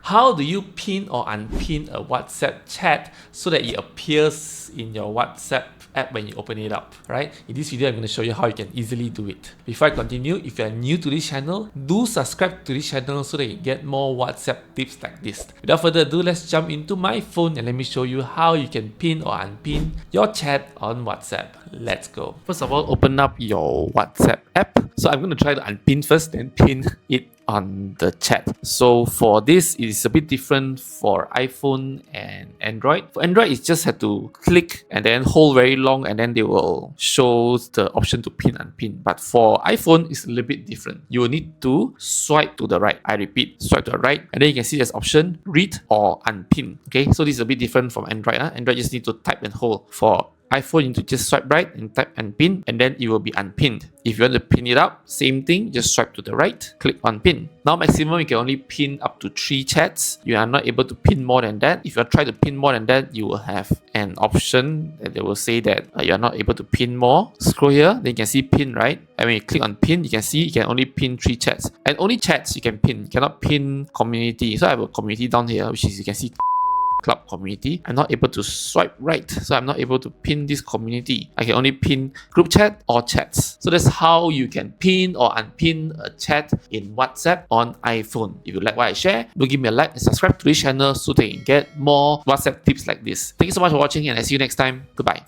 How do you pin or unpin a WhatsApp chat so that it appears in your WhatsApp app when you open it up, right? In this video, I'm going to show you how you can easily do it. Before I continue, if you are new to this channel, do subscribe to this channel so that you get more WhatsApp tips like this. Without further ado, let's jump into my phone and let me show you how you can pin or unpin your chat on WhatsApp. Let's go. First of all, open up your WhatsApp app. So I'm going to try to unpin first, then pin it on the chat. So for this, it is a bit different for iPhone and Android. For Android, you just have to click and then hold very long, and then they will show the option to pin unpin. But for iPhone, it's a little bit different. You will need to swipe to the right. I repeat, swipe to the right, and then you can see this option, read or unpin. Okay, so this is a bit different from Android. Android just need to type and hold. For iPhone, you need to just swipe right and type unpin, and then it will be unpinned. If you want to pin it up, same thing, just swipe to the right, click on pin. Now maximum you can only pin up to 3 chats. You are not able to pin more than that. If you try to pin more than that, you will have an option that they will say that you are not able to pin more. Scroll here, then you can see pin, right? And when you click on pin, you can see you can only pin 3 chats. And only chats you can pin. You cannot pin community. So I have a community down here, which is you can see club community. I'm not able to swipe right, so I'm not able to pin this community. I can only pin group chat or chats. So that's how you can pin or unpin a chat in WhatsApp on iPhone. If you like what I share, do give me a like and subscribe to this channel so that you can get more WhatsApp tips like this. Thank you so much for watching, and I'll see you next time. Goodbye.